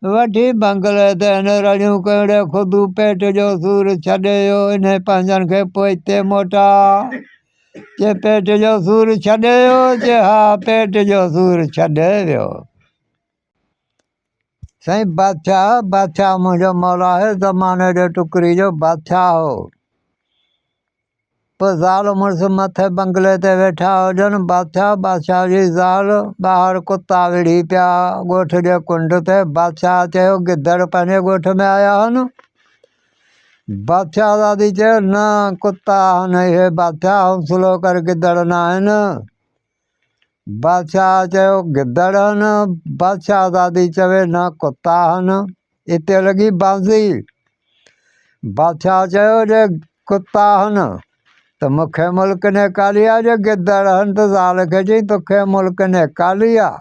वठी बंगले ते हिन रड़ियूं कहिड़े ख़ुदि पेट जो सूर छॾे वियो इन पंहिंजनि खे पोइ हिते मोटा जे पेट जो सूर छॾे वियो जे हा पेट जो सूर छॾे वियो साईं बादशाह मुंहिंजो मौला आहे ज़माने जो टुकड़ी जो बादशाह हो पोइ ज़ाल मुड़ुसु मथे बंगले ते वेठा हुजनि बादशाह जी ज़ाल ॿाहिरि कुता विढ़ी पिया ॻोठ जे कुंड ते बादशाह चयो गिदड़ पंहिंजे ॻोठ में आया आहिनि बादशाह दादी चयो न कुता आहिनि इहे बादशाह हौसलो कर गिदड़ न आहिनि बादशाह चयो गिदड़ आहिनि बादशाह दादी चवे न कुता आहिनि हिते लॻी बाज़ी बादशाह चयो जे कुता आहिनि त मूंखे मुल्क ने काली आहे जे गिदड़ आहिनि त ज़ाल खे चई तोखे मुल्क ने काली आहे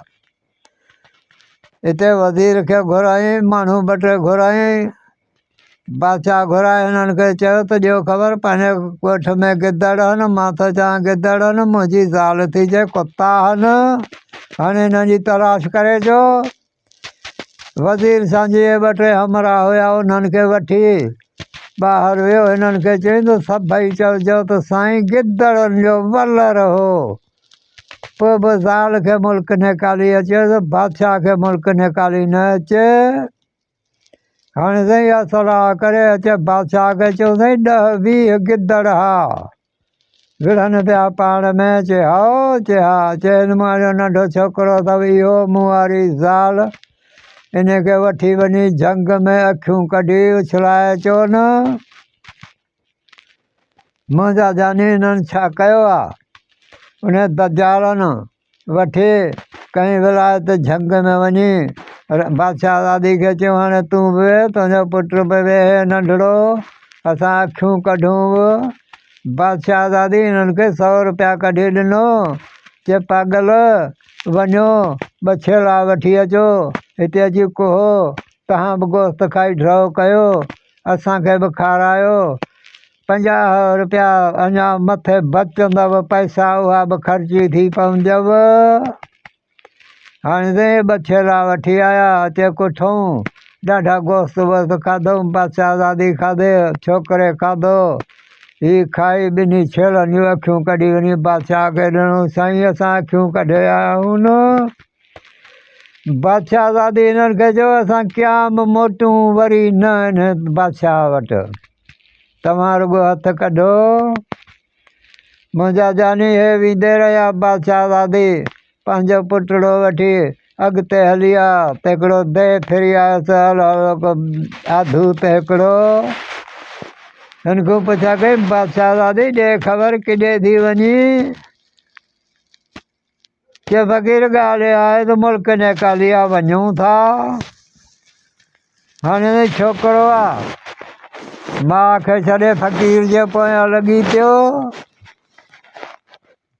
हिते वज़ीर खे घुराई माण्हू ॿ टे घुराई बादशाह घुराए हिननि खे चयो त ॾियो ख़बर पंहिंजे ॻोठ में गिदड़ आहिनि मां त चवां गिदड़ आहिनि मुंहिंजी ज़ाल थी चए कुता आहिनि हाणे हिननि जी तलाश करे अचो वज़ीर सांझी ॿ टे हमरा हुया उन्हनि खे वठी ॿाहिरि वियो हिननि खे चई त सभई चइजो त साईं गिदड़नि जो वलर हो पोइ बि ज़ाल खे मुल्क निकाली अचे त बादशाह खे मुल्क निकाली न अचे हाणे साईं इहा सलाह करे अचे बादशाह खे चयो साईं 10-20 गिदड़ हा विढ़नि पिया पाण में चए हा चए मुंहिंजो नंढो छोकिरो अथव इहो मूं वारी ज़ाल इन खे वठी वञी झंग में अखियूं कढी उछलाए अचो न मुंहिंजा जानी हिननि छा कयो आहे उन दजालनि वठी कई विलायत झंग में वञी बादशाह दादी खे चयो हाणे तूं बि वेह तुंहिंजो पुटु बि वेह नंढड़ो असां अखियूं कढूं बादशाह दादी हिननि खे 100 रुपया कढी ॾिनो चए पागल वञो 2 छेला वठी अचो हिते अची कोहो तव्हां बि गोश्त खाई ड्रॉ कयो असांखे बि खारायो 50 रुपया अञा मथे बचंदव पैसा उहा बि ख़र्ची थी पवंदव हाणे साईं 2 छेला वठी आया अचे कुठूं ॾाढा गोश्त वोश्त खाधऊं बादशाह दादी खाधे छोकिरे खाधो हीअ खाई 2 छेलनि जूं अखियूं कढी वञी बादशाह खे ॾिनो साईं असां अखियूं कढे आया आहियूं न बादशाह दादी हिननि खे चयो असां क़याम मोटूं वरी न हिन बादशाह वटि तव्हां रुॻो हथु कढो मुंहिंजा जानी हे वेंदे रहिया बादशाह दादी पंहिंजो पुटड़ो वठी अॻिते हली विया त हिकिड़ो दे फिरी आयुसि आधू त हिकिड़ो हिन खां पुछा कई बादशाह दादी ॾे ख़बर किॾे थी वञी के फ़क़ीर ॻाल्हि आहे त मुल्क निकाली आहे वञूं था हाणे छोकिरो आहे माउ खे छॾे फ़क़ीर जे पोयां लॻी पियो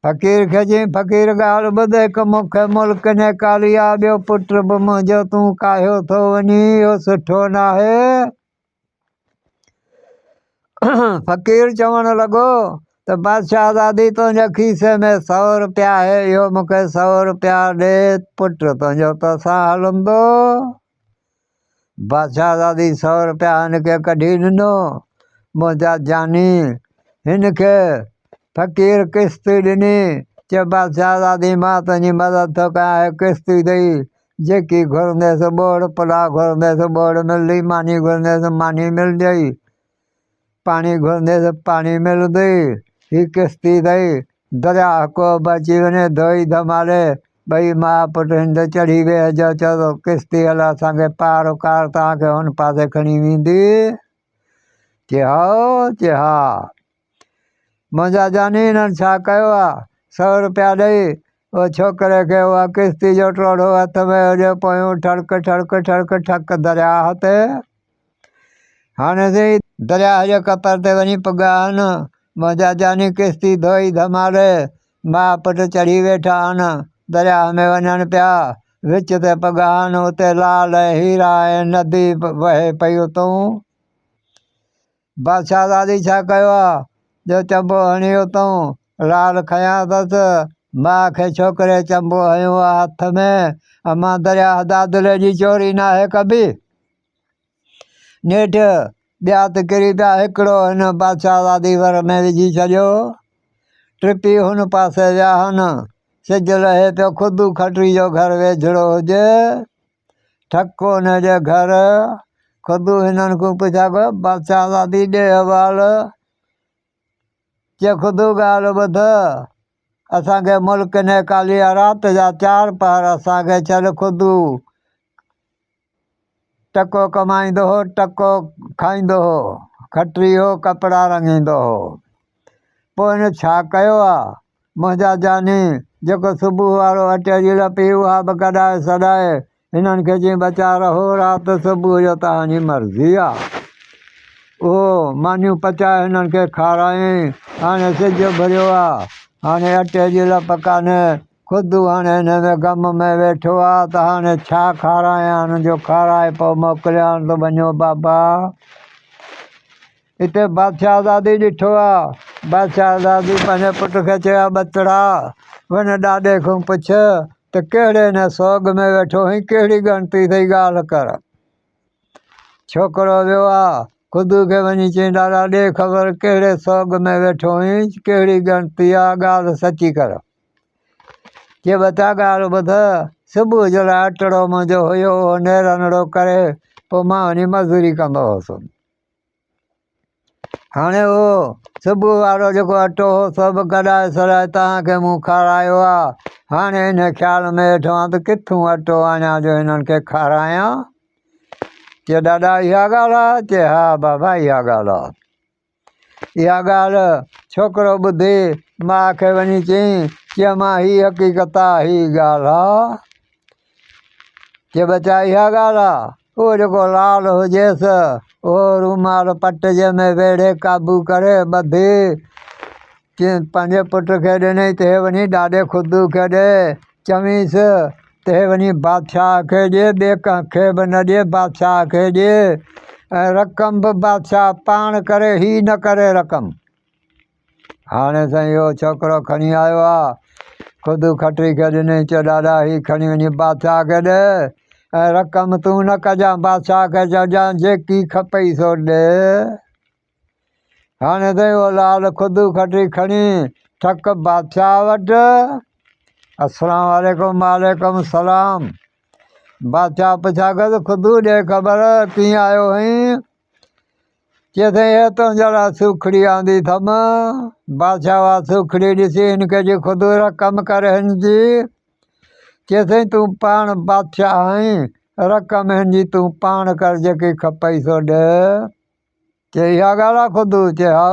फ़क़ीर खे चई फ़क़ीर ॻाल्हि ॿुध हिकु मूंखे मुल्क निकाली आहे ॿियो पुटु बि मुंहिंजो तूं काहियो थो वञी इहो सुठो न आहे फ़क़ीर चवणु लॻो त बादशाह दादी तुंहिंजे खीसे में 100 रुपया आहे इहो मूंखे 100 रुपया ॾे पुटु तुंहिंजो त सां हलंदो बादशाह दादी 100 रुपया हिनखे कढी ॾिनो मुंहिंजा जानी हिनखे फ़क़ीर किश्त ॾिनी चए बादशाह दादी मां तुंहिंजी मदद थो कयां किश्त ॾेई जेकी घुरंदेसि ॿोड़ पुला घुरंदेसि ॿोड़ मिलंदी मानी घुरंदेसि मानी मिलंदी पाणी घुरंदेसि पाणी मिलंदी हीअ किश्ती अथई दरिया को बि अची वञे धोई धमाले 2 माउ पुटु हिन ते चढ़ी वेहिजो चओ त किश्ती हल असांखे पार उकार तव्हांखे हुन पासे खणी वेंदी चए हा मुंहिंजा जानी हिननि छा कयो आहे 100 रुपया ॾेई उहो छोकिरे खे उहा किश्ती जो टोड़ो हथ में हुजे पोयूं ठड़क ठड़क ठड़क ठक दरिया ते हाणे साईं दरिया जे कपर ते वञी पुॻा आहिनि मुंहिंजा जानी किश्ती धोई धमाले माउ पुटु चढ़ी वेठा आहिनि दरिया में वञनि पिया विच ते पुॻा आहिनि उते लाल हीरा ऐं नदी वहे पई उतां बादशाह दादी छा कयो आहे जो चंबो हणी उतां लाल खयां अथसि माउ खे छोकिरे चंबो हयो आहे हथ में अमां दरिया दादले जी चोरी न आहे कभी नेठि ॿिया त किरी पिया हिकिड़ो हिन बादशाह दादी वर में विझी छॾियो टिपी हुन पासे विया आहिनि सिज लहे पियो खुदू खटरी जो घर वेझड़ो हुजे ठको हुनजे घर खुदू हिननि खां पुछा पियो बादशाह दादी ॾे हवाल जे खुदू ॻाल्हि ॿुध असांखे मुल्क ने काली राति जा 4 पहर असांखे छॾ खुदू टको कमाईंदो हो टको खाईंदो हो खटरी हो कपिड़ा रंगींदो हो पोइ हिन छा कयो आहे मुंहिंजा जानी जेको सुबुह वारो अटे जी लपी उहा बि कढाए सॾाए हिननि खे जीअं बचा रहो राति सुबुह जो तव्हांजी मर्ज़ी आहे उहो मानियूं पचाए हिननि खे खारायईं हाणे सिज भरियो आहे हाणे अटे जी लप कान्हे खुदू हाणे हिन में ग़म में वेठो आहे त हाणे छा खारायां जो खाराए पोइ मोकिलियां त वञो बाबा हिते बादशाह दादी ॾिठो आहे बादशाह दादी पंहिंजे पुट खे चयो बचड़ा वञ ॾाॾे खां पुछ त कहिड़े हिन सोग में वेठो हुई कहिड़ी ॻणती अथई ॻाल्हि कर छोकिरो वियो आहे खुदू खे वञी चई ॾाॾा ॾे ख़बर कहिड़े सोग में वेठो हुई कहिड़ी ॻणती आहे ॻाल्हि सची कर के बता ॻाल्हि ॿुध सुबुह जो लाइ अटड़ो मुंहिंजो हुयो नेरनड़ो करे पोइ मां वञी मज़ूरी कंदो हुउसि हाणे उहो सुबुह वारो जेको अटो हो सभु कढाए सॾाए तव्हांखे मूं खारायो आहे हाणे हिन ख़्याल में वेठो आहे त किथां अटो आणियां जो हिननि खे खारायां चए ॾाॾा इहा ॻाल्हि आहे चए हा बाबा इहा ॻाल्हि आहे इहा ॻाल्हि छोकिरो ॿुधी माउ खे वञी चई मां हीअ हक़ीक़त आहे हीअ ॻाल्हि आहे चए बचा इहा ॻाल्हि आहे उहो जेको लाल हुजेसि उहो रूमाल पट जे में वेड़े क़ाबू करे ॿधी चई पंहिंजे पुट खे ॾिनई ते वञी ॾाॾे खुदू खे ॾे चवीसि ते वञी बादशाह खे ॾिए ॿिए कंहिंखे बि न ॾिए बादशाह खे ॾिए ऐं रक़म बि बादशाह पाण करे ई न करे रक़म हाणे साईं इहो छोकिरो खणी आयो आहे खुदू खटरी खे ॾिनई चयो ॾाॾा हीअ खणी वञी बादशाह खे ॾे ऐं रक़म तूं न कजां बादशाह खे चइजांइ जेकी खपई सो ॾे हाणे साईं उहो लाल खुदू खटरी खणी ठक बादशाह वटि अस्सलाम वालेकुम वालेकुम सलाम बादशाह पुछा कयो खुदू ॾे ख़बर कीअं आयो हुई चए साईं हे तुंहिंजे लाइ सूखड़ी आंदी अथमि बादशाह उहा सूखड़ी ॾिसी हिनखे जी खुदू रक़म करे हिन जी चए साईं तूं पाण बादशाह आहीं रक़म हिन जी तूं पाण कर जेकी खपई सो ॾे चए इहा ॻाल्हि आहे खुदू चए हा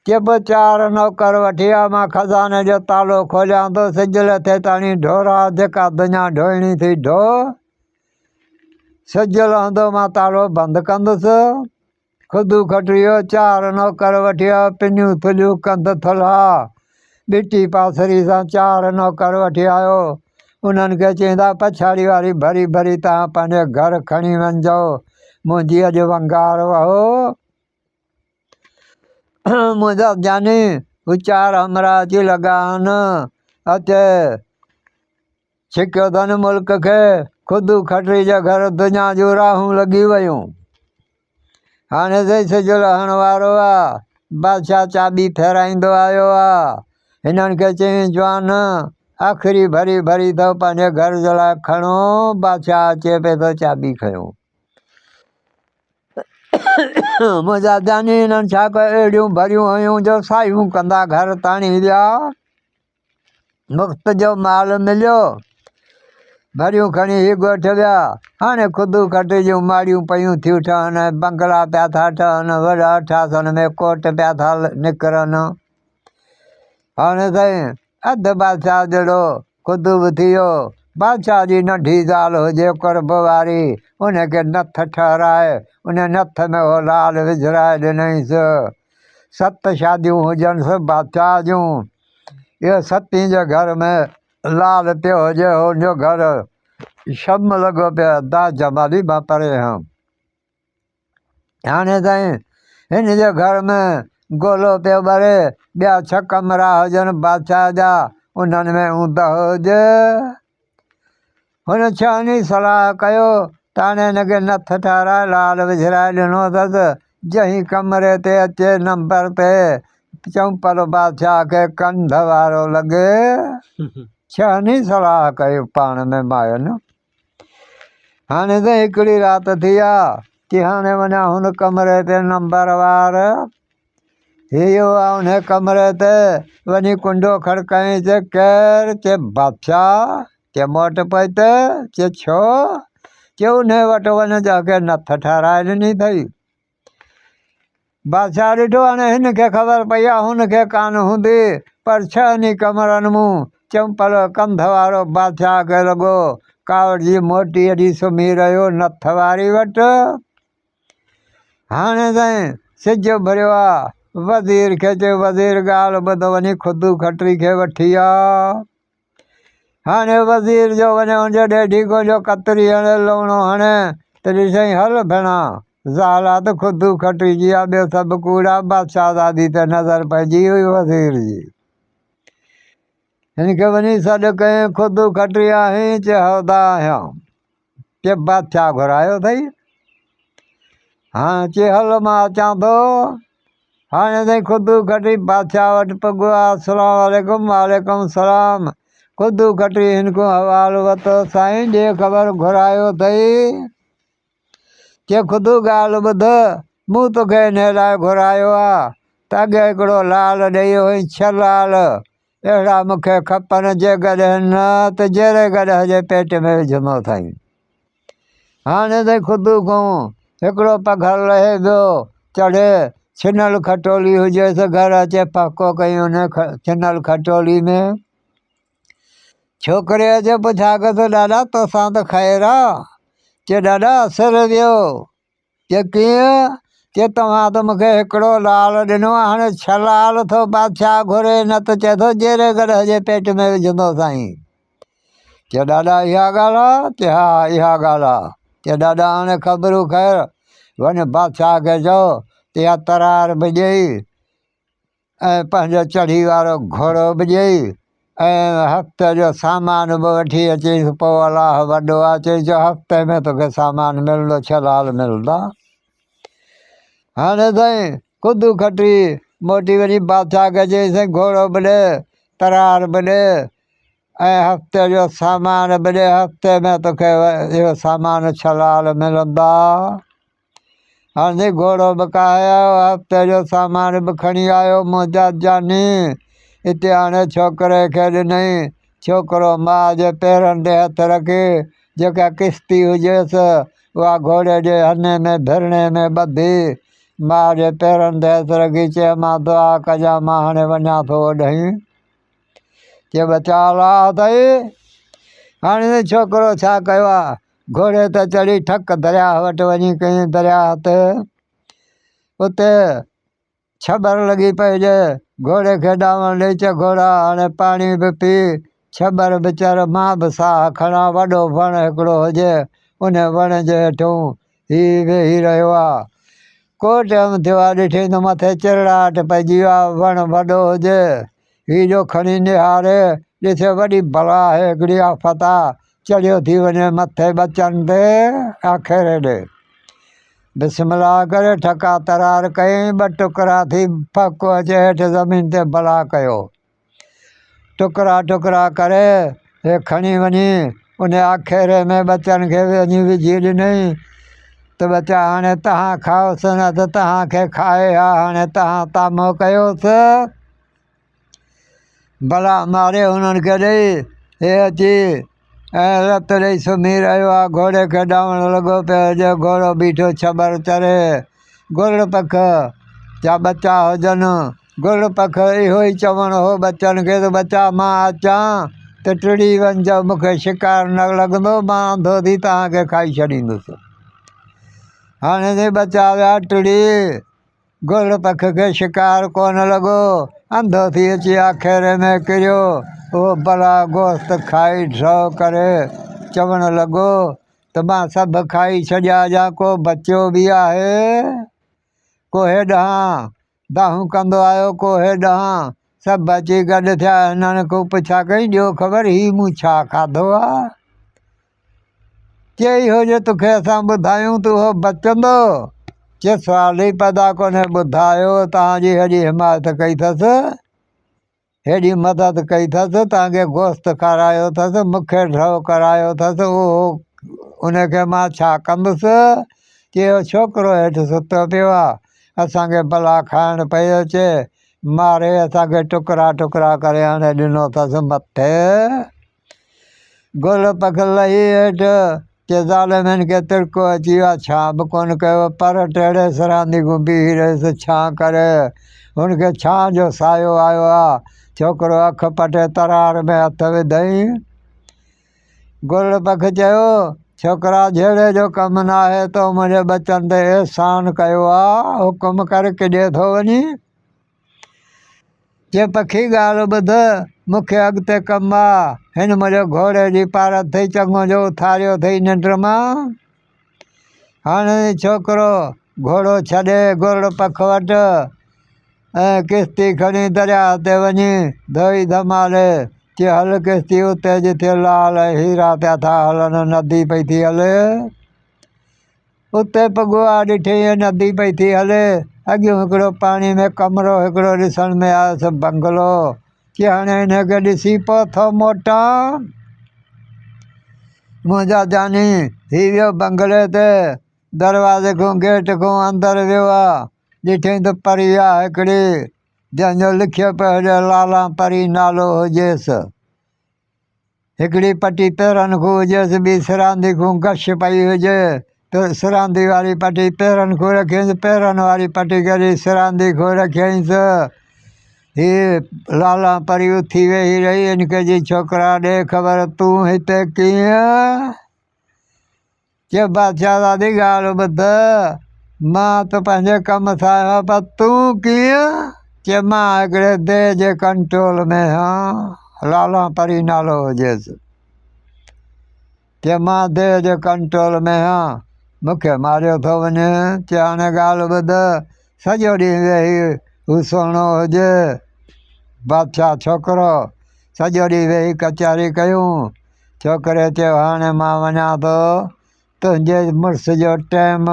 चए पोइ 4 नौकर वठी आ मां खज़ाने जो तालो खोलियां थो सिज लथे ताणी ढोरा जेका दुनिया ढोइणी थी ढो सिज लहंदो मां तालो बंदि कंदुसि खुदू खटरियो 4 नौकर वठी आयो पिनियूं थुलियूं कंध थुल्हा ॿिटी पासरी सां 4 नौकर वठी आयो उन्हनि खे चईंदा पछाड़ी वारी भरी भरी तव्हां पंहिंजे घर खणी वञिजो मुंहिंजी अॼु वंगार वहो मुंहिंजा जानी हू 4 हमरा अची लॻा आहिनि अचे छिकियो अथनि मुल्क खे खुदू खटरी जे घर दुनिया जूं राहूं लॻी वियूं हाणे साईं सिज लहण वारो आहे बादशाह चाॿी फेराईंदो आयो आहे हिननि खे चई जवान आख़िरी भरी भरी अथव पंहिंजे घर जे लाइ खणो बादशाह अचे पियो थो चाॿी खयूं मुंहिंजा जानी हिननि छा कयो अहिड़ियूं भरियूं हुयूं जो सायूं कंदा घर ताणी विया मुफ़्त जो माल मिलियो भरियूं खणी ही ॻोठ विया हाणे खुदू खटरी जूं माड़ियूं पियूं थियूं ठहनि बंगला पिया था ठहनि वॾा ठासनि में कोट पिया था निकिरनि हाणे साईं अधु बादशाह जहिड़ो खुदू बि थी वियो बादशाह जी नंढी ज़ाल हुजे कुर्ब वारी उनखे नथ ठहिराए उन नथ में उहो लाल विझराए ॾिनईसि 7 शादियूं हुजनिसि बादशाह जूं इहो 7 जे घर में लाल पियो हुजे हुनजो घर शम लॻो पियो दा जमाली मां परे हुअमि हाणे साईं हिन जे घर में गोलो पियो ॿरे ॿिया 6 कमरा हुजनि बादशाह जा उन्हनि में ऊंदहि हुजे हुन छहनी सलाह कयो त हाणे हिनखे नथ ठाराए लाल विझराए ॾिनो अथसि। जंहिं कमरे ते अचे नंबर ते चंपल बादशाह खे कंध वारो लॻे। छहनी सलाह कई पाण में मायुनि। हाणे त हिकिड़ी राति थी आहे कि हाणे वञा हुन कमरे ते नंबर वार। इहो आहे हुन कमरे ते वञी कुंडो खड़काई चए केरु? चए बादशाह। चए मोट पई त? चए छो? चए उन वटि वञ जंहिंखे नथ ठाराए ॾिनी अथई। बादशाह ॾिठो हाणे हिनखे ख़बर पई आहे हुनखे कान हूंदी, पर छहनि कमरनि मूं चंपल कंध वारो बादशाह खे लॻो कावड़ जी मोटी अॼु सुम्ही रहियो नथ वारी वटि। हाणे ताईं सिज भरियो आहे। वज़ीर खे चयो वज़ीर ॻाल्हि ॿुधो वञी खुदू खटरी खे वठी आ। हाणे वज़ीर जो वञो हुनजो ॾेढी जो कतरी हणे लूणो हणे त ॾिसई हल भेणा ज़ाल आहे त खुदू खटरी जी आहे, ॿियो सभु कूड़ा। बादशाह दादी ते नज़र पइजी हुई वज़ीर जी। हिनखे वञी सॾु कयईं खुदू खटरी आहीं? चए हौदा आहियां। चए बादशाह घुरायो अथई? हा। चए हल मां अचां थो। हाणे ताईं खुदू खटरी बादशाह वटि पहुतो आहे। अस्सलाम वालेकुम। वालेकुम सलाम। खुदू खटरी हिनखो हवालो वरितो साईं ॾे ख़बर घुरायो अथई? चए खुदू ॻाल्हि ॿुध मूं तोखे हिन लाइ घुरायो आहे त अॻे हिकिड़ो लाल ॾेई हुई 6 लाल अहिड़ा मूंखे खपनि जेकॾहिं न त जहिड़े गॾह जे पेट में विझंदो अथई। हाणे ताईं खुदू खां हिकिड़ो पघर लहे पियो चढ़े छिनल खटोली हुजेसि घर अचे पको कई हुन छिनल खटोली में। छोकिरे जे पुछा कयोसि ॾाॾा तोसां त ख़ैरु आहे? चए ॾाॾा असरु वियो। चए कीअं? चए तव्हां त मूंखे हिकिड़ो लाल ॾिनो आहे, हाणे 6 लाल थो बादशाह घुरे न त चए थो जहिड़े गॾह जे पेट में विझंदो साईं। चए ॾाॾा इहा ॻाल्हि आहे? चए हा इहा ॻाल्हि आहे। चए ॾाॾा हाणे ख़बरूं ख़ैरु वञ बादशाह खे चओ त इहा तरार बि ॾेई ऐं पंहिंजो चढ़ी वारो घोड़ो बि ॾेई ऐं हफ़्ते जो सामान बि वठी अचीसि। पोइ अलाह वॾो आहे चई जो हफ़्ते में तोखे सामान मिलंदो 6 लाल मिलंदा। हाणे साईं खुदू खटरी मोटी वञी बादशाह खे चई साईं घोड़ो बि ॾे तरार बि ॾे ऐं हफ़्ते जो सामान बि ॾे, हफ़्ते में तोखे इहो सामान 6 लाल मिलंदा। हाणे घोड़ो बि काए आयो, हफ़्ते जो सामान बि खणी आयो। मुंहिंजा जानी हिते हाणे छोकिरे खे ॾिनई। छोकिरो माउ जे पेरनि ते हथु रखी जेका किश्ती हुजेसि उहा घोड़े जे हने में भिरणे में ॿधी माउ जे पेरनि ते हथु रखी चए मां दुआ कजां मां हाणे वञा थो ओॾहीं। चए बचा अलाह अथई। हाणे छोकिरो छा कयो आहे घोड़े ते चढ़ी ठक दरिया वटि वञी कई दरिया ते उते छबर लॻी पई जे घोड़े खे ॾांवण ॾेई। चए घोड़ा हाणे पाणी बि पी छबर बि चर मां बि साहु खणा। वॾो वणु हिकिड़ो हुजे उन वण जे हेठूं हीउ वेही रहियो आहे। को टाइम थियो आहे ॾिठी त मथे चिरड़ाहट पइजी वियो आहे। वणु वॾो हुजे हीउ जो खणी निहारे ॾिसे वॾी बला आहे हिकिड़ी आफ़त आहे चढ़ियो थी वञे मथे बचनि ते आखेरे ॾे। बिस्मिल्लाह करे ठका तरार कयईं 2 टुकड़ा थी फको अचे हेठि ज़मीन ते भला कयो। टुकड़ा टुकड़ा करे हे खणी वञी उन आखेरे में बचनि खे वञी विझी ॾिनई त बचा हाणे तव्हां खाओसि न त तव्हांखे खाए हा। हाणे तव्हां तामो कयोसि। भला मारे हुननि खे ॾेई हे अची ऐं रत ॾेई सुम्ही रहियो आहे। घोड़े खे ॾांवण लॻो पियो जे घोड़ो बीठो छबर चरे। गुड़ पख जा बचा हुजनि गुड़ पख इहो ई चवणु हो बचनि खे त बचा मां अचां त टिड़ी वञिजो मूंखे शिकार न लॻंदो मां अंधो थी तव्हांखे खाई छॾींदुसि। हाणे जे बचा विया टिड़ी गुड़ पख खे शिकार कोन लॻो अंधो थी अची आखेरे में किरियो। उहो भला गोश्त खाई ड्रॉ करे चवणु लॻो त मां सभु खाई छॾिया जा को बचियो बि आहे? को हेॾां दाहूं कंदो आयो को हेॾां सभु अची गॾु थिया। हिननि को पुछा कई ॾियो ख़बर ही मूं छा खाधो आहे? चए इहो जे तोखे असां ॿुधायूं तूं उहो बचंदो। चए सुवाल ई पैदा कोन्हे, ॿुधायो तव्हांजी हेॾी हिमायत कई अथसि, हेॾी मदद कई अथसि, तव्हांखे गोश्त खारायो अथसि, मूंखे ड्रव करायो अथसि, उहो उनखे मां छा कंदुसि। चयो छोकिरो हेठि सुतो पियो आहे, असांखे भला खाइणु पई अचे, मारे असांखे टुकड़ा टुकड़ा करे हाणे ॾिनो अथसि मथे। गुल पख लही हेठि, चए ज़ालिम हिन खे तिड़को अची वियो आहे, छा बि कोन कयो, पर टेड़े सरांदी बीही रहियसि छां करे, हुनखे छां जो सायो आयो आहे। छोकिरो अखि पटे तरार में हथ विधई। गुल पख चयो छोकिरा जहिड़े जो कमु न आहे, तो मुंहिंजे बचनि ते एहसान कयो आहे, हुकुम कर किॾे थो वञी। चए पखी ॻाल्हि ॿुध, मूंखे अॻिते कमु आहे, हिन मुंहिंजो घोड़े जी पारत अथई, चङो जो उथारियो अथई निंड मां। हाणे छोकिरो घोड़ो छॾे गुल पख वटि ऐं किश्ती खणी दरिया ते वञी धोई धमाले। चए हल किश्ती उते जिथे लाल हीरा पिया था हलनि, नदी पई थी हले। उते पघो आहे, ॾिठी नदी पई थी हले। अॻियूं हिकिड़ो पाणी में कमिरो हिकिड़ो ॾिसण में आयुसि, बंगलो। चए हाणे हिनखे ॾिसी पहुतो मोटा, मुंहिंजा जानी थी वियो बंगले ते, दरवाज़े खां गेट खां अंदरि वियो आहे। ॾिठई त परी आहे हिकिड़ी, जंहिंजो लिखियो पियो हुजे लाला परी नालो हुजेसि। हिकिड़ी पटी पेरनि खां हुजेसि, ॿी सिरांदी खां गश पई हुजे, त सिरांदी वारी पटी पेरनि खां रखियईंसि, पेरनि वारी पटी करी सिरांदी खां रखियईंसि। हीअ लाला परी उथी वेही रही, हिनखे जी छोकिरा ॾे ख़बर तूं हिते कीअं। चए बादशाह दादी ॻाल्हि ॿुध, मां त पंहिंजे कम सां आहियां, पर तूं कीअं। चए मां हिकिड़े देह जे कंट्रोल में आहियां, लाला परी नालो हुजेसि। चए मां देह जे कंट्रोल में आहियां, मूंखे मारियो थो वञे। चए हाणे ॻाल्हि ॿुध, सॼो ॾींहुं वेही हू सुहिणो हुजे। बादशाह छोकिरो सॼो ॾींहुं वेही कचहरी कयूं। छोकिरे चयो हाणे मां वञा थो, तुंहिंजे मुड़ुस जो टाइम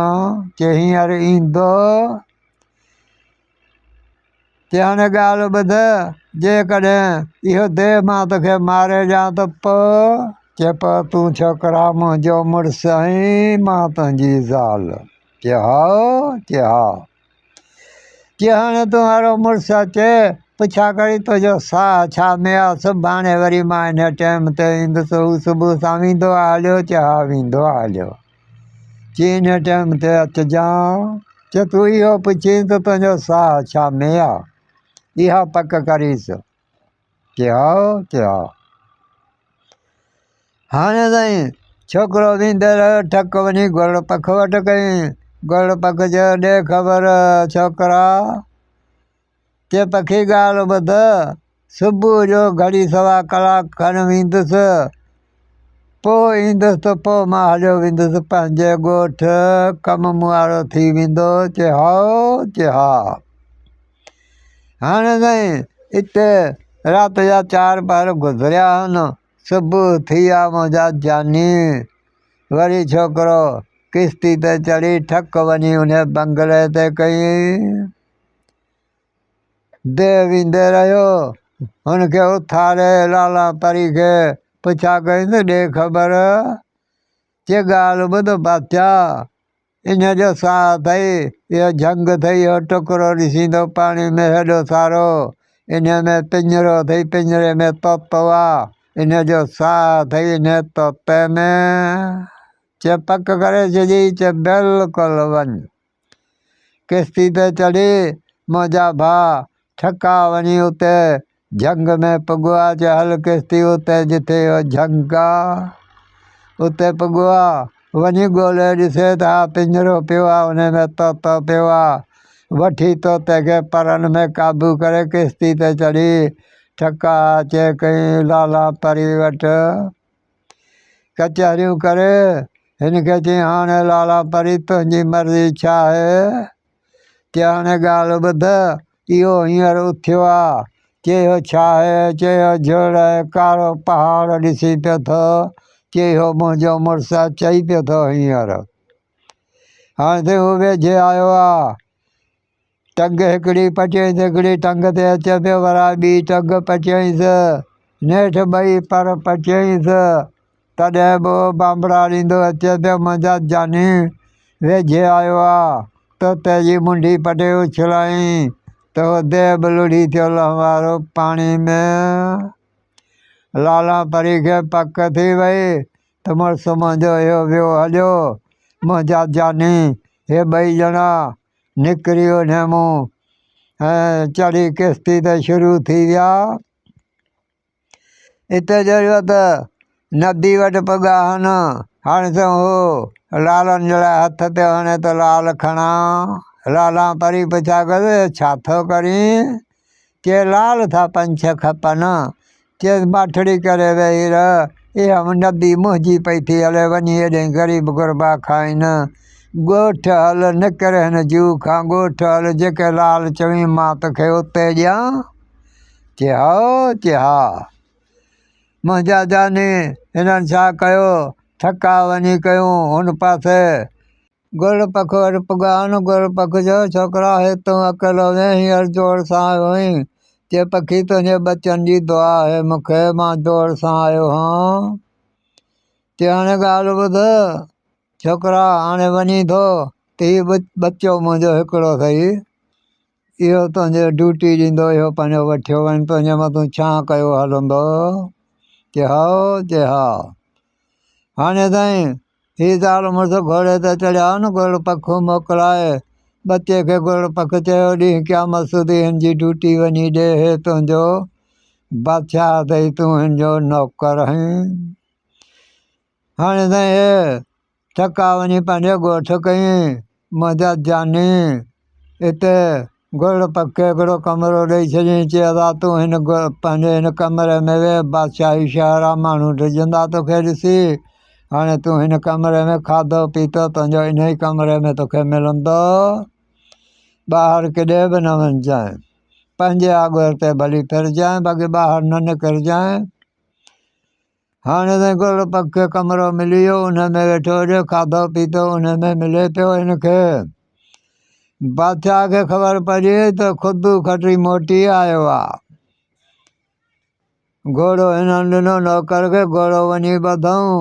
चए हींअर ईंदो। चए हाणे ॻाल्हि ॿुध, जेकॾहिं इहो देह मां तोखे मारे ॾियां त पोइ। चए पोइ तूं छोकिरा मुंहिंजो मुड़ुसु आहीं, मां तुंहिंजी ज़ाल। चए हा। चए हा। चए हाणे तुम्हारो मुड़ुसु अचे, पुछा करी तुंहिंजो साह छा में आहे, सुभाणे वरी मां हिन टाइम ते ईंदुसि, हू सुबुह सां वेंदो आहे हलियो। चए हा वेंदो आहे हलियो। चए हिन टाइम ते अचिजांइ। चए तूं इहो पुछी त तुंहिंजो साह छा में आहे, इहा पक करीसि। चए हा। चए हा। हाणे ताईं छोकिरो वेंदे रहियो, ठक वञी गुल पख वटि कयईं। गुल पख चयो ॾे ख़बर छोकिरा। चए पखी ॻाल्हि ॿुध, सुबुह जो घड़ी सवा कलाक खनि वेंदुसि, पोइ ईंदुसि त पोइ मां हलियो वेंदुसि पंहिंजे ॻोठ, कमु मुहारो थी वेंदो। चए हा। चए हा। हाणे ताईं हिते राति जा 4 पहर गुज़रिया आहिनि, सुबुह थी आहे मुंहिंजा जानी। वरी छोकिरो किश्ती ते चढ़ी ठक वञी उन बंगले ते कयईं। देह वेंदे रहियो, हुनखे उथारे लाला परी खे पुछा कईंसि ॾे ख़बर। चए ॻाल्हि ॿुध बादशाह, इन जो साह अथई, इहो झंग अथई, इहो टुकड़ो ॾिसींदो पाणी में हेॾो सारो, इन में पिंजरो अथई, पिंजरे में तोतो आहे, इन जो साह अथई इन तोते में। चए पक करे छॾी। चए बिल्कुलु वञ। किश्ती ते चढ़ी मुंहिंजा भाउ ठका वञी उते झंग में पुॻो आहे। चए हल किश्ती उते जिथे इहो झंग आहे, उते पुॻो आहे। वञी ॻोल्हे ॾिसे त हा पिंजरो पियो आहे, उन में तोतो पियो आहे। वठी तोते खे परनि में क़ाबू करे किश्ती ते चढ़ी ठका अचे कई लाला परी वटि। कचहरियूं करे हिनखे चई हाणे लाला परी तुंहिंजी मर्ज़ी छा आहे। चए हाणे ॻाल्हि ॿुध, इहो हींअर उथियो आहे। चए इहो छा आहे। चए इहो झुड़ कारो पहाड़ ॾिसी पियो थो, चई हो मुंहिंजो मुड़ुसु चई पियो थो हींअर। हाणे त उहो वेझे आयो आहे, टंग हिकिड़ी पचईंसि, हिकिड़ी टंग ते अचे पियो, वरा ॿी टंग पचईंसि, नेठि ॿई पर पचईंसि। तॾहिं बि बांबड़ा ॾींदो अचे पियो, मुंहिंजा जानी वेझे आयो आहे, तोते जी मुंडी पटे उछलाईं त देह बि लुड़ी थियो लहवारो पाणी में। लाला परी खे पक थी वई त मुड़ुसु मुंहिंजो इहो वियो हलियो। मुंहिंजा जानी हे ॿई ॼणा निकिरी उन मूं ऐं चढ़ी किश्ती ते शुरू थी विया। हिते चढ़ियो त नदी वटि पॻा आहिनि। हाणे त हो लालनि जे लाइ हथ ते हणे त लाल खणा। लाला परी पुछा करे छा थो करीं? चए लाल था पंछ खपनि। चए बाठड़ी करे वेही रह, इहा नदी मुंहिंजी पई थी हले, वञी हेॾे ग़रीब गुरबा खाइनि। ॻोठ हल, निकिर हिन जूह खां ॻोठ हल, जेके लाल चवई मां तोखे उते ॾियां। चए हा, चए हा। मुंहिंजा जानी हिननि छा कयो, थका वञी कयूं हुन पासे गुड़ पख वटि पुॻा आहिनि। गुड़ पख जो छोकिरा हे तूं अकेलो वें हींअर जोर सां आयो आहीं? चए पखी तुंहिंजे बचनि जी दुआ आहे मूंखे, मां जोर सां आयो हां। चए हाणे ॻाल्हि ॿुध छोकिरा, हाणे वञी थो त हीउ बचो मुंहिंजो हिकिड़ो अथई, इहो तुंहिंजो ड्यूटी ॾींदो, इहो पंहिंजो वठियो वञ, तुंहिंजे मथां छा कयो हलंदो? चए हा, चए हा। हाणे ताईं हीउ ज़ाल मुड़ुसु घोड़े ते चढ़िया आहिनि, गुड़ पख मोकिलाए बचे खे गुड़ पख चयो ॾींहुं क़यामत सूदी हिन जी ड्यूटी वञी ॾे, हे तुंहिंजो बादशाह अथई, तूं हिन जो नौकर आहीं। हाणे ताईं हे थका वञी पंहिंजे ॻोठ कयईं। मुंहिंजा जानी हिते गुड़ पख खे हिकिड़ो कमिरो ॾेई छॾियईं। चए अदा तूं हिन पंहिंजे हिन कमरे में वेह, बादशाही शहर आहे, माण्हू डिॼंदा तोखे ॾिसी। हाणे तूं हिन कमरे में खाधो पीतो तुंहिंजो इन ई कमरे में तोखे मिलंदो, ॿाहिरि किॾे बि न वञिजांइ, पंहिंजे आॻुर ते भली फिरजांइ, बाक़ी ॿाहिरि न निकिरजांइ। हाणे त गुड़ पख खे कमिरो मिली वियो, उन में वेठो हुजे, खाधो पीतो उन में मिले पियो हिनखे। बादशाह खे ख़बर पइजी त खुदू खटी मोटी आयो आहे। घोड़ो हिननि ॾिनो नौकर खे, घोड़ो वञी ॿधऊं।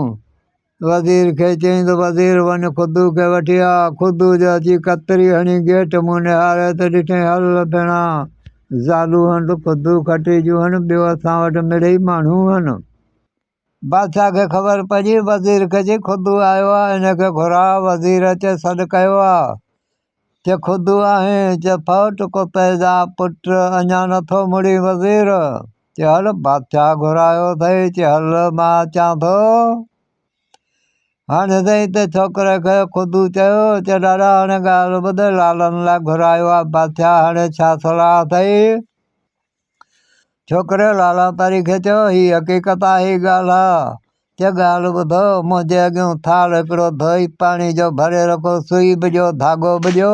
वज़ीर खे चयईं त वज़ीर वञ खुदू खे वठी आ। खुदू जो अची कतरी हणी गेट मूं निहारे त ॾिठईं हल भेणा ज़ालू हंधि खुदू खटी जूं आहिनि, ॿियो असां वटि मिड़ेई माण्हू आहिनि। बादशाह खे ख़बर पइजी, वज़ीर खे चई खुदू आयो आहे, हिनखे घुरा। वज़ीर अचे सॾु कयो आहे। चए खुदू आहीं? चए फौट कुते जा पुट, अञा नथो मुड़ी वज़ीर? चए हल बादशाह घुरायो अथई, चए हल मां अचां थो। हाणे त हिते छोकिरे खे खुदू चयो, चए ॾाॾा हाणे ॻाल्हि ॿुध, लालनि लाइ घुरायो आहे बादशाह, हाणे छा सलाह अथई? छोकिरे लाला परी खे चयो हीअ हक़ीक़त आहे, हीअ ॻाल्हि आहे। चए ॻाल्हि ॿुधो, मुंहिंजे अॻियां थाल हिकिड़ो धोई पाणी जो भरे रखो, सुई बिॼो धाॻो बिॼो।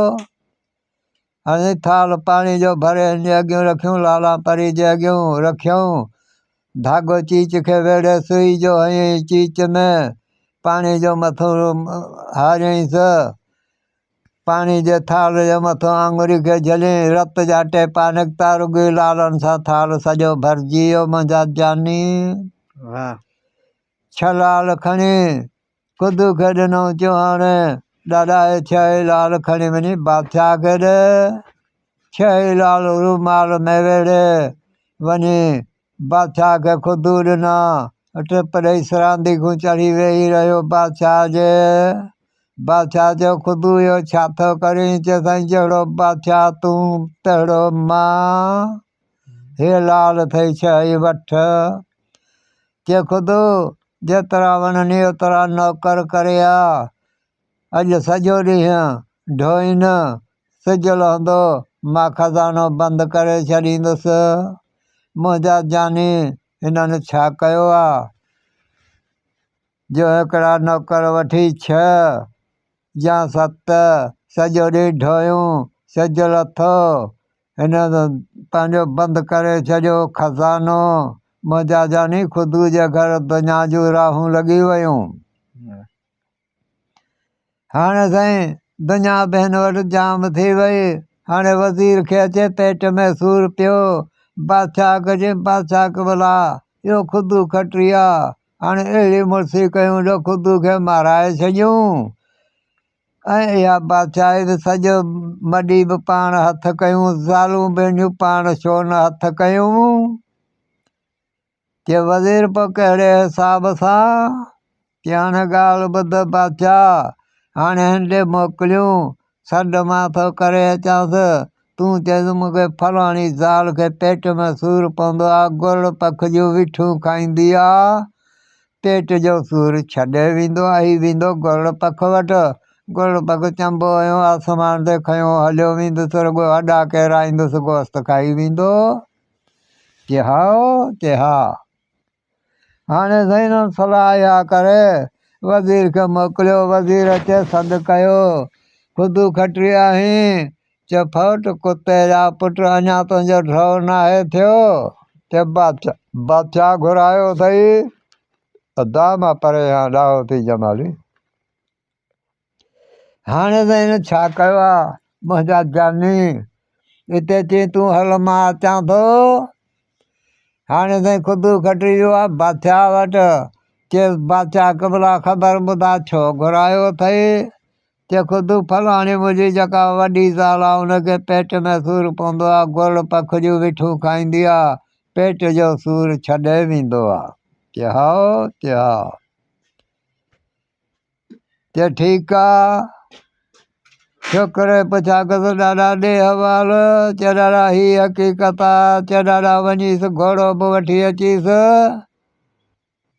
हाणे थाल पाणी जो भरे हिन जे अॻियां रखियूं, लाला परी जे अॻियां रखियऊं। धाॻो चीच खे वेड़े सुई जो हयईं चीच में, पाणी जो मथां हारियईंसि, पाणी जे थाल जे मथां आङुरी खे झलियईं, रत जा टेपा निकिता, रुॻी लालनि सां थाल सॼो भरिजी वियो। मुंहिंजा जानी छलाल खणी खुदू खे ॾिनऊं, चयो हाणे ॾाॾा हे छह लाल खणी वञी बादशाह खे ॾे। छह लाल रूमाल में वेड़े वञी बादशाह खे खुदू ॾिना। टिप ॾेई सरांदी खां चढ़ी वेही रहियो बादशाह जे। बादशाह चयो खुदू इहो छा थो करीं? चयो साईं जहिड़ो बादशाह तूं तहिड़ो मां, हे लाल अथई छह ई वठ। चयो खुदू जेतिरा वणनि ओतिरा नौकर करे आ, अॼु सॼो ॾींहुं ढोईनि, सिजु लहंदो मां खज़ानो बंदि करे छॾींदुसि। मुंहिंजा जानी हिननि छा कयो आहे जो हिकिड़ा नौकर वठी छह या सत सॼो ॾींहुं ढोयूं, सिजु लथो, हिन पंहिंजो बंदि करे छॾियो खज़ानो, मुंहिंजा जानी ख़ुदि जे घर दुनिया जूं राहूं लॻी वियूं। हाणे साईं दुनिया बहन वटि जाम थी वई। हाणे वज़ीर खे अचे पेट में सूरु पियो। बादशाह खे चई बादशाह खे भला इहो ख़ुदि खटी आहे। हाणे अहिड़ी मुर्सी कयूं जो ख़ुदि खे माराए छॾियूं। ऐं इहा बादशाही बि सॼो मॾी बि पाण हथु कयूं, ज़ालूं भेंडियूं पाण छो न हथु कयूं। के वज़ीर पोइ कहिड़े हिसाब सां की हाणे ॻाल्हि ॿुध बादशाह, हाणे हिन ॾे मोकिलियूं सॾु मां थो करे अचांसि। तूं चइसि मूंखे फलाणी ज़ाल खे पेट में सूरु पवंदो आहे, गुड़ पख जूं विठूं खाईंदी आहे, पेट जो सूरु छॾे वेंदो आहे। ही वेंदो गुड़ पख वटि, गुड़ पख चंबो हुयो आसमान ते खयों हलियो वेंदुसि, रुॻो हॾा किराईंदुसि, गोश्त खाई वेंदो। की हा हा। हाणे साईं न सलाह इहा करे वज़ीर खे मोकिलियो। वज़ीर अचे सॾु कयो, ख़ुदि खटी आहीं, चए फट कुते जा पुट, अञा तुंहिंजो ड्रौ नाहे थियो। चए बादशाह घुरायो अथई अदा मां परे ॾाहो थी जमाली। हाणे त हिन छा कयो आहे मुंहिंजा जानी, हिते चई तूं हल मां अचां थो। हाणे साईं ख़ुदि खटी वियो आहे बादशाह वटि। चएसि बादशाह खे भला ख़बर ॿुधा छो घुरायो अथई। चए ख़ुदि फलाणी मुंहिंजी जेका वॾी ज़ाल आहे उनखे पेट में सूरु पवंदो आहे, गुड़ पख जूं विठूं खाईंदी आहे, पेट जो सूरु छॾे वेंदो आहे। चए हा। चए ठीकु आहे। छोकिरे पुछा कयोसि ॾाॾा ॾे हवाल। चए ॾाॾा हीअ हक़ीक़त आहे। चए ॾाॾा वञीसि घोड़ो बि वठी अचीसि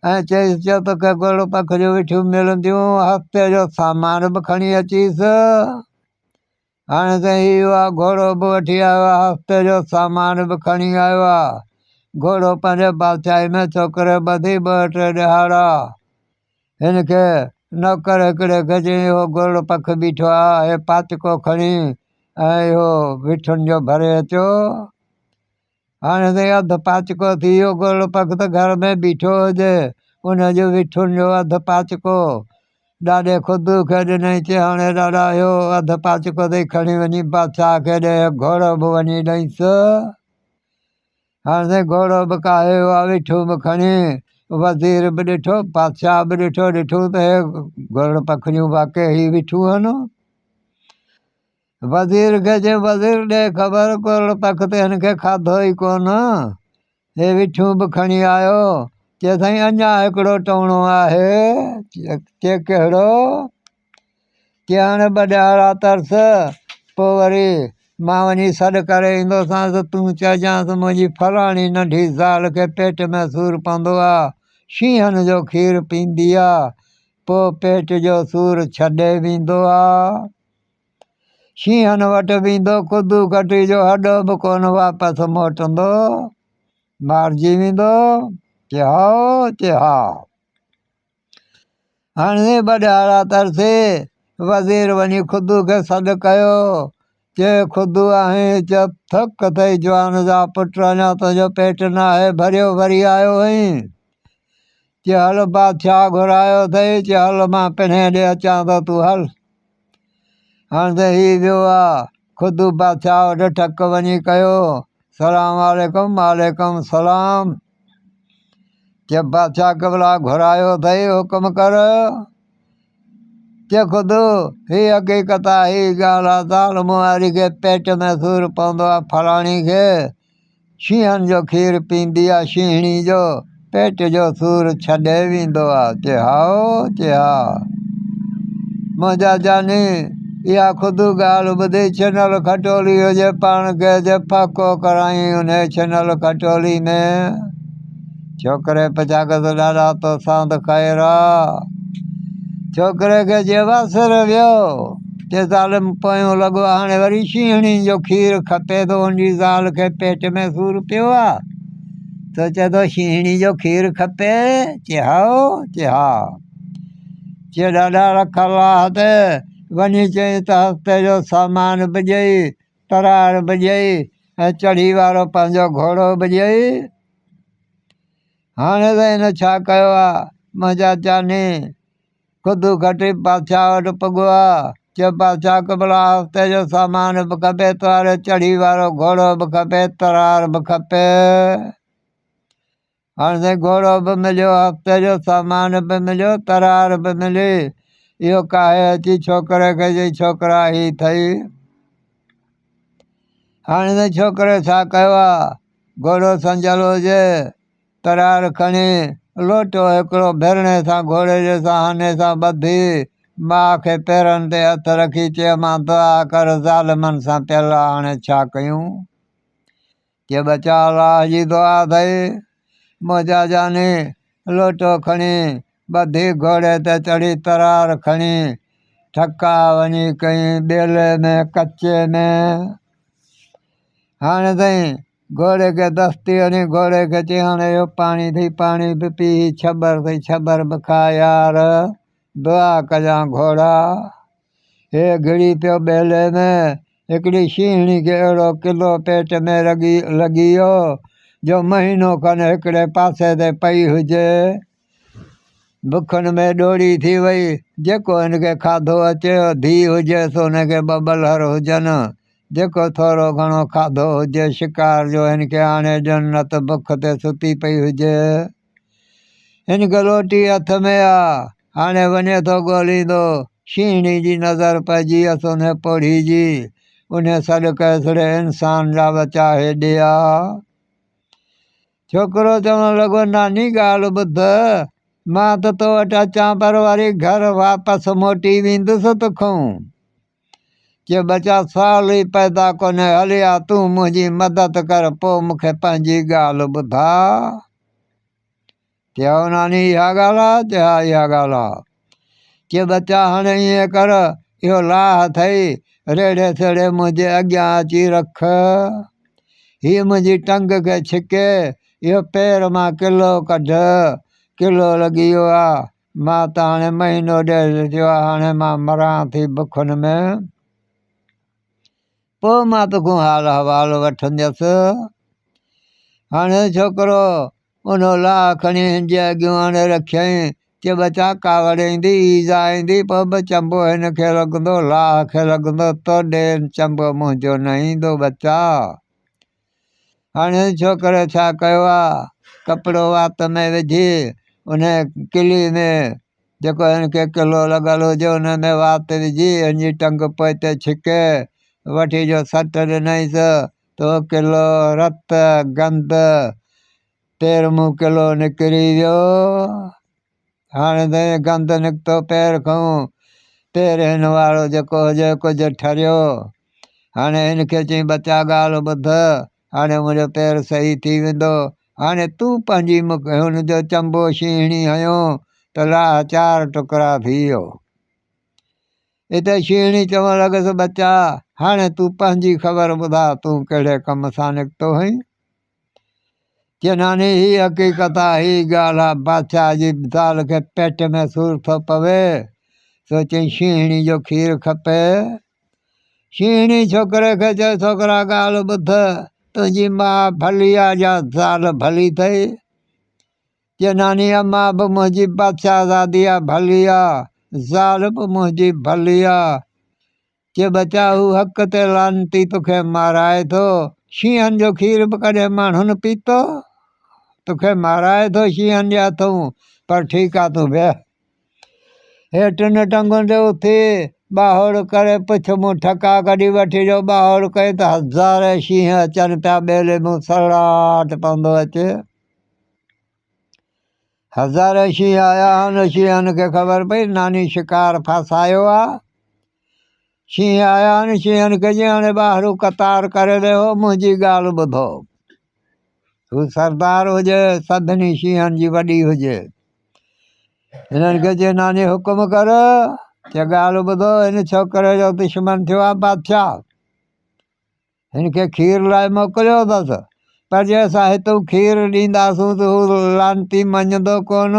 ऐं चईसि चयो तोखे गुड़ पख जूं विठूं मिलंदियूं, हफ़्ते जो सामान बि खणी अचीसि। हाणे त इहो आहे घोड़ो बि वठी आयो आहे, हफ़्ते जो सामान बि खणी आयो आहे। घोड़ो पंहिंजे बादशाही में छोकिरे ॿधी 2-3 ॾिहाड़ा। हिनखे नौकर हिकिड़े खे चई इहो गुड़ पख बीठो आहे, हे पाचको खणी ऐं इहो विठुनि जो भरे अचो। हाणे त अधु पाचको थी वियो गुड़ पख त घर में बीठो हुजे, उनजो विठुनि जो अधु पाचको ॾाॾे ख़ुदि खे ॾिनई। चए हाणे ॾाॾा इहो अधु पाचको अथई, खणी वञी बादशाह खे ॾे, घोड़ो बि वञी ॾईसि। हाणे त घोड़ो बि काहियो आहे, विठूं बि खणी, वज़ीर बि ॾिठो, बादशाह बि ॾिठो त हे गुड़ पख जूं वाक़ई ही विठूं आहिनि। वज़ीर खे चए वज़ीर ॾे ख़बर, गुड़ पख त हिनखे खाधो ई कोन, हे विठूं बि खणी आयो। चए साईं अञा हिकिड़ो टोणो आहे। चए कहिड़ो। चए हाणे 2 ॾिहाड़ा तरस, पोइ वरी मां वञी सॾु करे ईंदोसांसि, तूं चइजांसि मुंहिंजी फलाणी नंढी ज़ाल खे पेट में सूरु पवंदो आहे, शींहनि जो खीरु पींदी आहे, पोइ पेट जो सूरु छॾे वेंदो आहे। शींहनि वटि वेंदो, ख़ुदि खटी जो हॾो बि कोन वापसि मोटंदो, मारिजी वेंदो। चए हा। हाणे 2 ॾिहाड़ा तरसे वज़ीर वञी ख़ुदि खे सॾु कयो। चए ख़ुदि आहीं, चए थक अथई जवान जा पुट, अञा तुंहिंजो पेट न आहे भरियो, वरी आयो आहीं। चए हल बादशाह घुरायो अथई। चए हल मां पिणे ॾे अचां थो, तूं हल। हाणे त हीउ वियो आहे ख़ुदि बादशाह वटि, ठक वञी कयो, सलाम वालेकुम। वालेकुम सलाम। चए बादशाह खे भला घुरायो अथई, हुकुम कर। चए ख़ुदि हीअ हक़ीक़त आहे, हीअ ॻाल्हि आहे, ज़ाल मुआरी खे पेट में सूरु पवंदो आहे, फलाणी खे शींहनि जो खीरु पींदी आहे, शींहणी जो पेट जो सूरु छॾे वेंदो आहे। चए हा। मुंहिंजा जानी इहा ख़ुदि ॻाल्हि ॿुधी छिनल खटोली हुजे, पाण खे जे फाको कराई उन छिनल खटोली में। छोकिरे पुछा कयोसि ॾाॾा तोसां त ख़ैरु आहे। छोकिरे खे चए वासर वियो। चए ज़ालिम पोयों लॻो, हाणे वरी शींहणी जो खीरु खपे थो, उनजी ज़ाल खे पेट में सूरु पियो आहे, त चए थो शींहणी जो खीरु खपे। चए हा। चए ॾाॾा रख अलाह ते। वञी चई त हफ़्ते जो सामान बि ॾेई, तराड़ बि ॾेई ऐं चढ़ी वारो पंहिंजो घोड़ो बि ॾेई। हाणे त हिन छा कयो आहे, मुंहिंजा जानी खुदि खटी बादशाह वटि पॻो आहे। चयो बादशाह खे भला हफ़्ते जो सामान बि खपे, तवारे चढ़ी वारो घोड़ो बि खपे, तरार बि खपे। हाणे त घोड़ो बि मिलियो, हफ़्ते जो सामान बि मिलियो, तरार बि मिली। इहो काहे अची छोकिरे खे चई छोकिरा ही अथई। हाणे त छोकिरे छा कयो आहे, घोड़ो संजल हुजे, तरार खणी लोटो हिकिड़ो भिरणे सां घोड़े जे सहाने सां ॿधी माउ खे पेरनि ते हथु रखी चयो मां दुआ कर ज़ालिमनि सां पियल आहे, हाणे छा कयूं। चए बचा अलाह जी दुआ अथई। मुंहिंजा जानी लोटो खणी ॿधी घोड़े ते चढ़ी तरार खणी ठका वञी कई ॿेले में कचे में। हाणे ताईं घोड़े खे दस्ती वञी घोड़े खे चई हाणे इहो पाणी अथई, पाणी बि पी, छबर अथई छबर बि खा यार, दुआ कजां घोड़ा। हे घिड़ी पियो ॿेले में, हिकिड़ी शींहणी खे अहिड़ो किलो पेट में लॻी वियो जो महीनो खनि हिकिड़े पासे ते पई हुजे, बुखनि में ॾोड़ी थी वई। जेको हिनखे खाधो अचे, धीउ हुजेसि हुनखे ॿ ॿलहर हुजनि, जेको थोरो घणो खाधो हुजे शिकार जो हिनखे आणे ॾियनि, न त बुख ते सुती पई हुजे। हिनखे रोटी हथ में आहे, हाणे वञे थो ॻोल्हींदो, शींहणी जी नज़र पइजी वियसि उन पोढ़ी जी। उन सॾु कयसि इंसान जा बचा हेॾे आ। छोकिरो चवणु लॻो नानी ॻाल्हि ॿुध, मां त तो वटि अचां पर वरी घर वापसि मोटी वेंदुसि तोखां। चए बचा साल ई पैदा कोन्हे, हली आ तूं मुंहिंजी मदद कर, पोइ मूंखे पंहिंजी ॻाल्हि ॿुधा। चयो नानी इहा ॻाल्हि आहे? चए हा इहा ॻाल्हि आहे। चए बचा हाणे ईअं कर, इहो लाह अथई, रेड़े सेड़े मुंहिंजे अॻियां अची रख, हीअ मुंहिंजी टंग खे छिके, इहो पेर मां किलो कढ, किलो लॻी वियो आहे, मां त हाणे महीनो ॾेढ थियो आहे, हाणे मां मरां थी बुखनि में, पोइ मां तोखां हाल अहिवाल वठंदसि। हाणे छोकिरो उन लाह खणी हिनजे अॻियां आणे रखियईं। चए बचा कावड़ ईंदी, ईज़ा ईंदी, पोइ बि चंबो हिनखे लॻंदो, लाह खे लॻंदो, तोॾे चंबो मुंहिंजो न ईंदो बचा। हाणे छोकिरे छा कयो आहे, कपिड़ो वात में विझी उन किली में जेको हिनखे किलो लॻल हुजे उन में वात विझी हिनजी टंग पोइते छिके वठी जो सट ॾिनईसि, तो किलो रत गंद पेर मूं किलो निकिरी वियो। हाणे त गंद निकितो पेर खां, पेर हिन वारो जेको हुजे कुझु ठरियो। हाणे हिनखे चई बचा ॻाल्हि ॿुध, हाणे मुंहिंजो पेर सही थी वेंदो, हाणे तूं पंहिंजी मूंखे हुनजो चंबो शींहणी हयो त लाह 4 टुकड़ा थी वियो। हिते शींहणी चवणु लॻसि बचा हाणे तूं पंहिंजी ख़बर ॿुधा, तूं कहिड़े कम सां निकितो हुई। चए नानी हीअ हक़ीक़त आहे, हीअ ॻाल्हि आहे, बादशाह जी ज़ाल खे पेट में सूरु थो पवे, सो चई शींहणी जो खीरु खपे। शींहणी छोकिरे खे चए छोकिरा ॻाल्हि ॿुध, तुंहिंजी माउ भली आहे या ज़ाल भली अथई। चए नानी अम्मा बि मुंहिंजी बादशाह ज़ादी आहे, भली आहे, ज़ाल बि मुंहिंजी भली आहे। चए बचा हू हक़ ते लानती तोखे माराए थो, शींहनि जो खीरु बि कॾहिं माण्हुनि पीतो, तोखे माराए थो शींहनि जे हथूं, पर ठीकु आहे तूं वेह। हे टिनि टंगुनि ते उथी ॿाहुरि करे पुछ मूं ठका कढी वठी जो ॿाहुरि कई त 1000 शींहं अचनि पिया ॿेले मूं सलाट पवंदो अचे। 1000 शींहं आया, हुन शींहनि खे ख़बर पई नानी शिकार फासायो आहे। शींहं आया आहिनि, शींहनि खे चई हाणे ॿाहिरि कतार करे वेहो, मुंहिंजी ॻाल्हि ॿुधो। हू सरदार हुजे, सभिनी शींहनि जी वॾी हुजे। हिननि खे चए नानी हुकुम कर। चए ॻाल्हि ॿुधो, हिन छोकिरे जो दुश्मन थियो आहे बादशाह, हिनखे खीर लाइ मोकिलियो अथसि, पर जे असां हितां खीरु ॾींदासूं त हू लानती मञंदो कोन,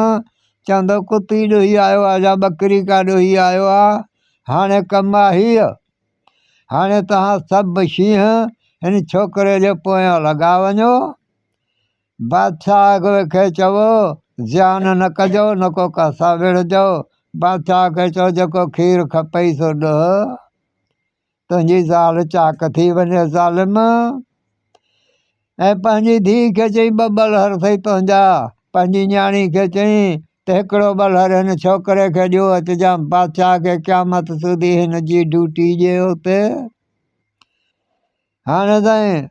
चवंदो कुती ॾोही आयो आहे या ॿकरी का ॾोही आयो आहे। हाणे कमु आहे हीअ, हाणे तव्हां सभु शींहं हिन छोकिरे जे पोयां लॻा वञो, बादशाह खे चओ ज़्यान न कजो न को कासा विढ़जो। बादशाह खे चओ जेको खीरु खपई सो ॾह, तुंहिंजी ज़ाल चाक थी वञे ज़ालिम। ऐं पंहिंजी धीउ खे चई 2 बलहर अथई तुंहिंजा। पंहिंजी न्याणी खे चई त हिकिड़ो बलहर हिन छोकिरे खे ॾियो अचजांइ बादशाह खे क़यामत सूदी हिन जी ड्यूटी ॾिए हुते। हाणे साईं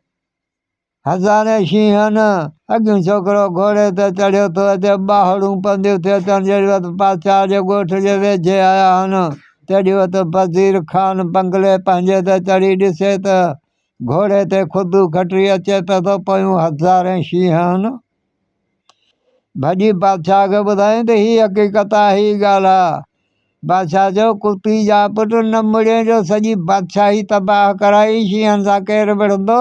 हज़ारे शींहं अॻियूं छोकिरो घोड़े ते चढ़ियो थो अचे, ॿाहिरूं पंदियूं थियूं अचनि। जहिड़ी वक़्तु बादशाह जे ॻोठ जे वेझे आया आहिनि तेॾी वक़्तु वज़ीर ख़ान बंगले पंहिंजे ते चढ़ी ॾिसे त घोड़े ते खुदू खटी अचे पियो थो पोयूं हज़ारे शींहं भॼी बादशाह खे ॿुधाईं त हीअ हक़ीक़त आहे, हीअ ॻाल्हि आहे। बादशाह चयो कुती जा पुट न मुड़े जो सॼी बादशाही तबाह कराई, शींहनि सां केरु विढ़ंदो?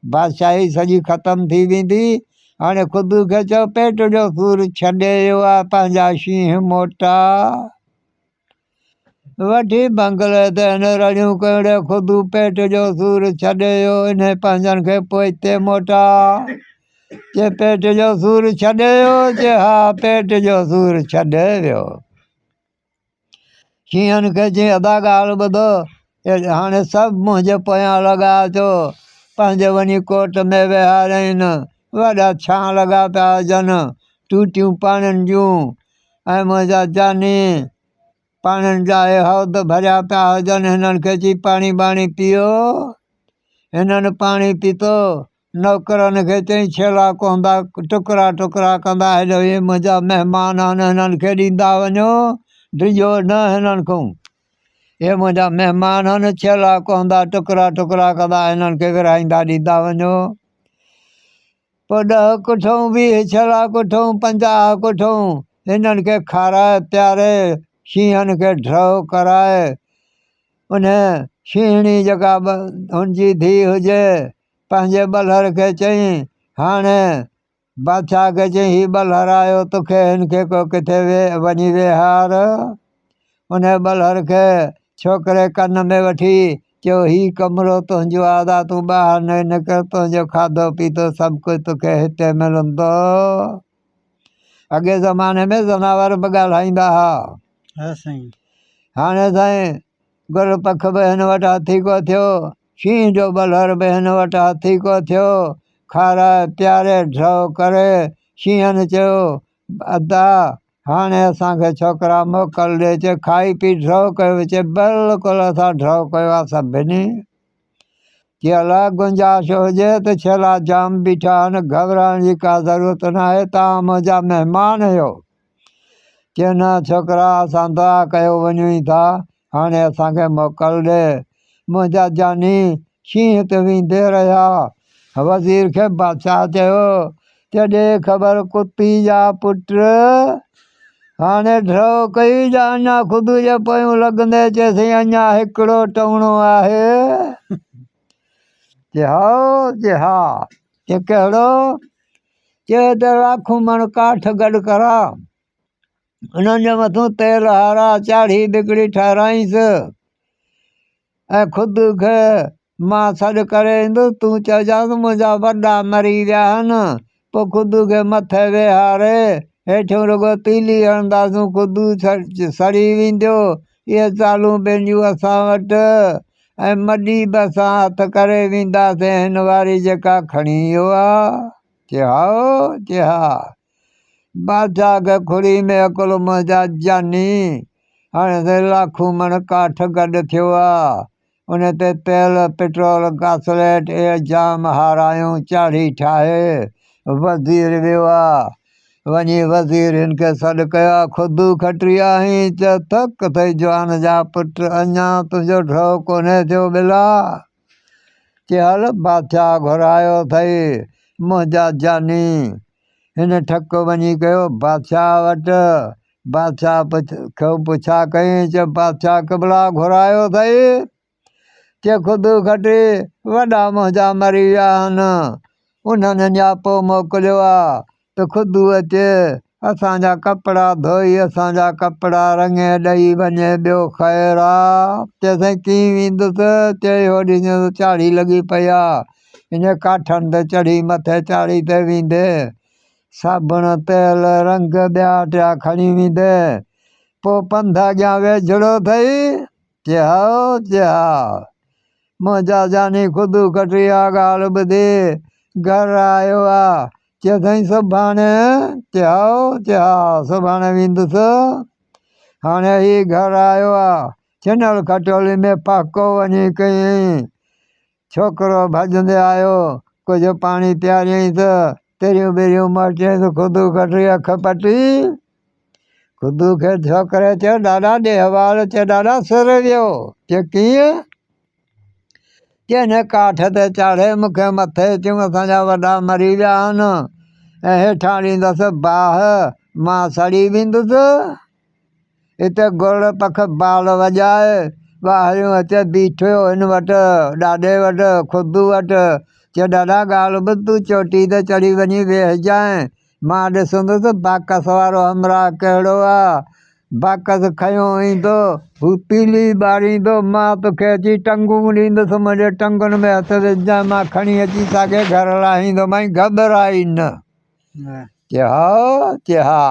बादशाही सॼी ख़तमु थी वेंदी। हाणे खुदू खे चओ पेट जो सूरु छॾे वियो आहे, पंहिंजा शींहं मोटा वठी बंगले ते हिन रड़ियूं कहिड़े खुदू पेट जो सूरु छॾे वियो, इन पंहिंजनि खे पोइ हिते मोटा जे पेट जो सूरु छॾे वियो, जे हा पेट जो सूरु छॾे वियो। शींहनि खे चई अदा ॻाल्हि ॿुधो, हाणे सभु मुंहिंजे पोयां लॻा अचो। पंहिंजे वञी कोट में विहारियनि, वॾा छां लॻा पिया हुजनि, टूटियूं पाणिनि जूं। ऐं मुंहिंजा जानी पाणिनि जा हौद भरिया पिया हुजनि। हिननि खे चई पाणी ॿाणी पीओ। हिननि पाणी पीतो। नौकरनि खे चई छेला कोंदा टुकड़ा टुकड़ा कंदा हेॾो इहे मुंहिंजा महिमान आहिनि, हिननि खे ॾींदा वञो, डिॼो न हिननि खां। इहे मुंहिंजा महिमान आहिनि, छेला कोंदा टुकड़ा टुकड़ा कंदा हिननि खे विरहाईंदा ॾींदा वञो। पोइ 10 कुठूं 20 छेला कुठूं 50 कुठूं हिननि खे खाराए प्यारे शींहनि खे ड्रओ कराए। उन शींहणी जेका हुनजी धीउ हुजे पंहिंजे बलहर खे चई हाणे बादशाह खे चई हीउ बलहर आयो, तोखे हिनखे को किथे वञी विहार। उन बलहर खे छोकिरे कन में वठी चयो हीउ कमिरो तुंहिंजो आहे, तूं ॿाहिरि न निकिर, तुंहिंजो खाधो पीतो सभु कुझु तोखे हिते मिलंदो। अॻे ज़माने में ज़नावर बि ॻाल्हाईंदा हुआ। साईं हाणे साईं गुरपख बि हिन वटि हथी को थियो, शींहं जो बलहर बि हिन वटि हथी को थियो। खाराए प्यारे ड्रओ करे शींहनि चयो अदा हाणे असांखे छोकिरा मोकल ॾे, चए खाई पी ड्रओ कयो? चए बिल्कुलु असां ड्रओ कयो आहे सभिनी। चई अला गुंजाइश हुजे त छेला जाम बीठा आहिनि, घबराइण जी का ज़रूरत न आहे, तव्हां मुंहिंजा महिमान आहियो। चए न छोकिरा असां दुआ कयो वञूं ई था, हाणे असांखे मोकल ॾे। मुंहिंजा जानी शींहं त वेंदे रहिया। वज़ीर खे बादशाह चयो त ॾे ख़बर कुती जा पुट, हाणे ड्रओ कई जा अञा ख़ुदि जे पोयूं लॻंदे, चएसि अञा हिकिड़ो टोणो आहे। चए हा चए कहिड़ो? चए त लाखूं मण काठ गॾु करा, उन्हनि जे मथां तेल हारा चाढ़ी बिगड़ी ठाराईंसि ऐं ख़ुदि खे मां सॾु करे ईंदुसि, तूं चइजांइ मुंहिंजा वॾा मरी विया आहिनि। पोइ ख़ुदि खे मथे वेहारे हेठियों रुॻो तीली हणंदासूं, ख़ुदि सड़ी वेंदो। इहे ज़ालूं पंहिंजियूं असां वटि ऐं मॾी बि असां हथु करे वेंदासीं हिन वारी जेका खणी वियो आहे। चए हा बादशाह खे खुड़ी में अकुलु मुंहिंजा जानी। हाणे त लाखूं मण काठ गॾु थियो आहे, उन ते तेल पेट्रोल गासलेट इहे जाम हारायूं चाढ़ी ठाहे। वज़ीर वियो आहे, वञी वज़ीर हिन खे सॾु कयो आहे, ख़ुदि खटी आहीं? चए थक अथई जवान जा पुट, अञा तुंहिंजो ड्रओ कोन्हे थियो बिला। चए हल बादशाह घुरायो अथई मुंहिंजा जानी। हिन ठक वञी कयो बादशाह वटि। बादशाह पुछा कई, चए बादशाह क़िबला घुरायो अथई? चए ख़ुदि खटी वॾा मुंहिंजा मरी विया आहिनि, उन्हनि नियापो मोकिलियो आहे त ख़ुदि अचे असांजा कपिड़ा धोई असांजा कपिड़ा रंगे ॾेई वञे, ॿियो ख़ैरु आहे। चएसि कीअं वेंदुसि? चए होॾी चाढ़ी लॻी पई आहे, इन काठनि ते चढ़ी मथे चाढ़ी ते वेंदे साबुण तेल रंग ॿिया टिया खणी वेंदे पोइ पंध अॻियां वेझड़ो अथई चहाओ चहा मुंहिंजा जानी ख़ुदि कटिया ॻाल्हि ॿुधी घर आयो आहे चए साईं सुभाणे चहाओ चहा सुभाणे वेंदुसि हाणे ही घर आयो आहे छिनल खटोली में फाको वञी कयईं छोकिरो भॼंदे आयो कुझु पाणी पीआरियईंसि तेरियूं ॿेरियूं मटियईंसि ख़ुदि कटी अख पटी ख़ुदि खे छोकिरे चयो ॾाॾा ॾे हवाल चए ॾाॾा सिर वियो चए कीअं चए हिन काठ ते चाढ़े मूंखे मथे चयूं असांजा वॾा मरी विया आहिनि ऐं हेठां ॾींदसि बाहि मां सड़ी वेंदुसि हिते गुड़ पख बाल वॼाए ॿाहिरियों अचे बीठो हिन वटि ॾाॾे वटि ख़ुदि वटि चए ॾाॾा ॻाल्हि ॿुध तूं चोटी ते चढ़ी वञी वेहिजांइ मां ॾिसंदुसि बाकस वारो हमराह कहिड़ो आहे बाकस खयों ईंदो हू पीली ॿारींदो मां तोखे अची टंगूं ॾींदुसि मुंहिंजे टंगुनि में हथु विझजांइ मां खणी अची साॻे घर लाहींदोमांइ घबराई न चए हा चए हा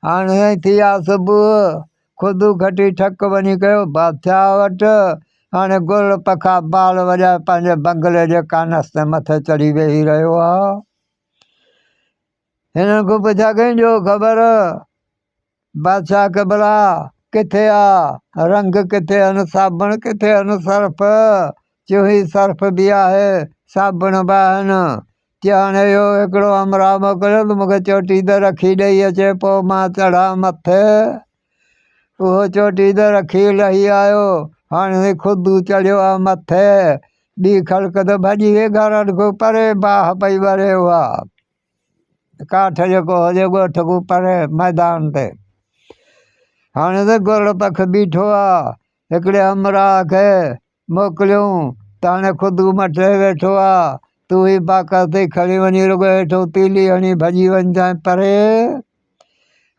हाणे साईं थी आहे सुबुह ख़ुदि खटी ठक वञी कयो बादशाह वटि हाणे गुल पखा बाल वॼाए पंहिंजे बंगले जे कानस ते मथे चढ़ी वेही रहियो आहे हिननि खां पुछा कई जो ख़बर बादशाह खे भला किथे आहे रंग किथे आहिनि साबुण किथे आहिनि सर्फ चयो ही सर्फ बि आहे साबुण बि आहिनि चए हाणे इहो हिकिड़ो हमराह मोकिलियो त मूंखे चोटी ते रखी ॾेई अचे पोइ मां चढ़ां मथे उहो चोटी ते रखी लही आयो हाणे ख़ुदि चढ़ियो आहे मथे ॿी ख़लक त भॼी वई घरनि खां परे बाहि पई वरे उहा काठ जेको हुजे ॻोठ खां परे मैदान ते हाणे त गुल पख बीठो आहे हिकिड़े हमराह खे मोकिलियूं त हाणे ख़ुदि मथे वेठो आहे तूं ही बाकस ते खणी वञी रुॻो हेठो तीली हणी भॼी वञिजांइ परे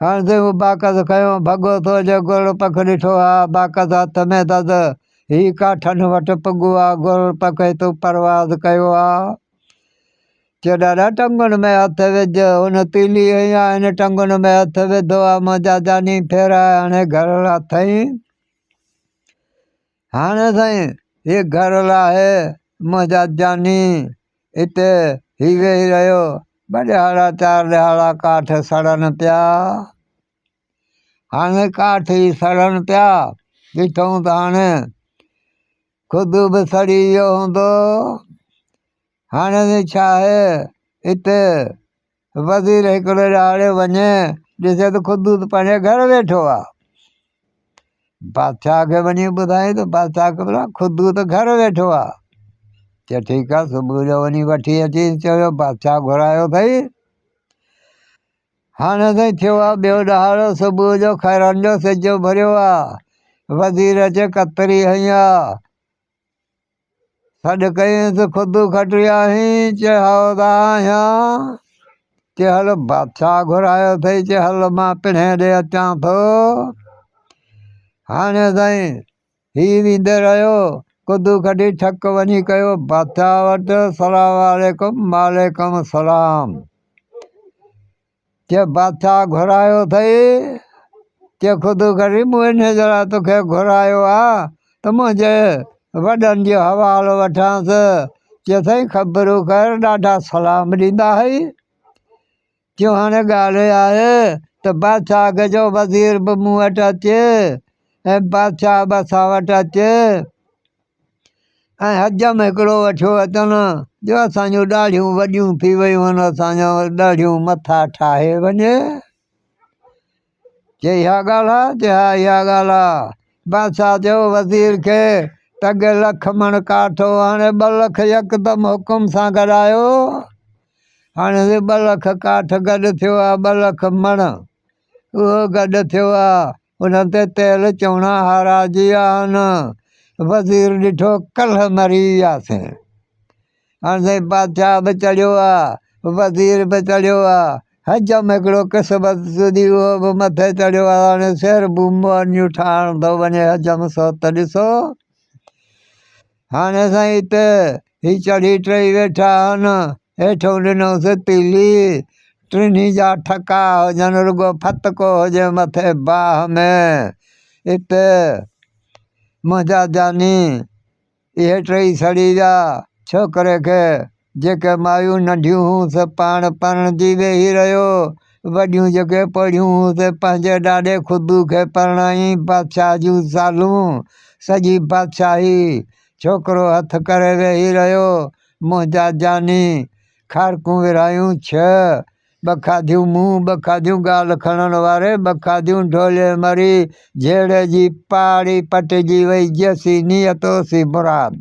हाणे त उहो बाकस खयो भॻो थो अचे गुल पख ॾिठो आहे बाकस हथ में अथसि ही काठनि वटि पुॻो आहे गुल पख हितां परवाज़ कयो आहे चयो ॾाॾा टंगुनि में हथु विझ हुन तीली हई आहे हिन टंगुनि में हथु विधो आहे मुंहिंजा जानी फेराए हाणे घर लाथई हाणे साईं ही घर लाहे मुंहिंजा जानी हिते ही वेही रहियो ॿ ॾिहाड़ा 4 ॾिहाड़ा काठ सड़नि पिया हाणे काठ ई सड़नि पिया ॾिठूं त हाणे ख़ुदि बि सड़ी वियो हूंदो हाणे छा आहे हिते वज़ीर हिकिड़े ॾाढे वञे ॾिसे त ख़ुदि त पंहिंजे घर वेठो आहे बादशाह खे वञी ॿुधाई त बादशाह खे भला ख़ुदि त घर वेठो आहे चए ठीकु आहे सुबुह जो वञी वठी अची चयो बादशाह घुरायो अथई हाणे साईं थियो आहे ॿियो ॾहाड़ो सुबुह जो खैरनि जो सिज भरियो आहे वज़ीर अचे कतरी हई आहे सॾु कईंसि ख़ुदि खटी आई चए हवदा आहियां चए हल बादशाह घुरायो अथई चए हल मां पिणे ॾे अचां थो हाणे साईं ही वेंदे रहियो ख़ुदि खटी ठक वञी कयो बादशाह वटि सलाम वालेकुम वालेकुम सलाम चए बादशाह घुरायो अथई चए ख़ुदि खटी मूं इन जे लाइ तोखे घुरायो आहे त मुंहिंजे वॾनि जो हवालो वठांसि चए साईं ख़बरूं कर ॾाढा सलाम ॾींदा हुई चयो हाणे ॻाल्हि आहे त बादशाह खे चयो वज़ीर बि मूं वटि अचे ऐं बादशाह बि असां वटि अचे ऐं हजम हिकिड़ो वठियो अचनि जो असांजूं ॾाढियूं वॾियूं थी वियूं आहिनि असांजो ॾाढियूं मथा ठाहे वञे चए इहा ॻाल्हि आहे चए हा इहा ॻाल्हि आहे बादशाह चयो वज़ीर खे त अॻे 1 लख मण काठ हो हाणे 2 लख यकदमि हुकुम सां गॾायो हाणे 2 लख काठ गॾु थियो आहे 2 लख मण उहो गॾु थियो आहे उन ते तेल चौणा हाराइजी विया आहिनि वज़ीर ॾिठो कल्ह मरी वियासीं हाणे साईं बादशाह बि चढ़ियो आहे वज़ीर बि चढ़ियो आहे हजम हिकिड़ो क़िस्मत सुधी उहो बि मथे चढ़ियो आहे हाणे शेर बूमनियूं ठाहिण थो वञे हजम सो त ॾिसो हाणे साईं हिते ही चढ़ी टई वेठा आहिनि हेठों ॾिनोसि तीली टिनी जा ठका हुजनि रुगो फतको हुजे मथे बाह में हिते मुंहिंजा जानी इहे टई सड़ी विया छोकिरे खे जेके मायूं नंढियूं हुयूं पाण परणिजी वेही रहियो वॾियूं जेके पढ़ियूं हुयूं पंहिंजे ॾाॾे खुदू खे परणाई बादशाह जूं ज़ालूं सॼी बादशाही छोकिरो हथु करे वेही रहियो मुंहिंजा जानी खारकूं विरायूं छह ॿ खाधियूं मुंहुं ॿ खाधियूं ॻाल्हि खणण वारे ॿ खाधियूं ढोले मरी झेड़े जी पाड़ी पटिजी वई जैसी नियत ओसी मुराद।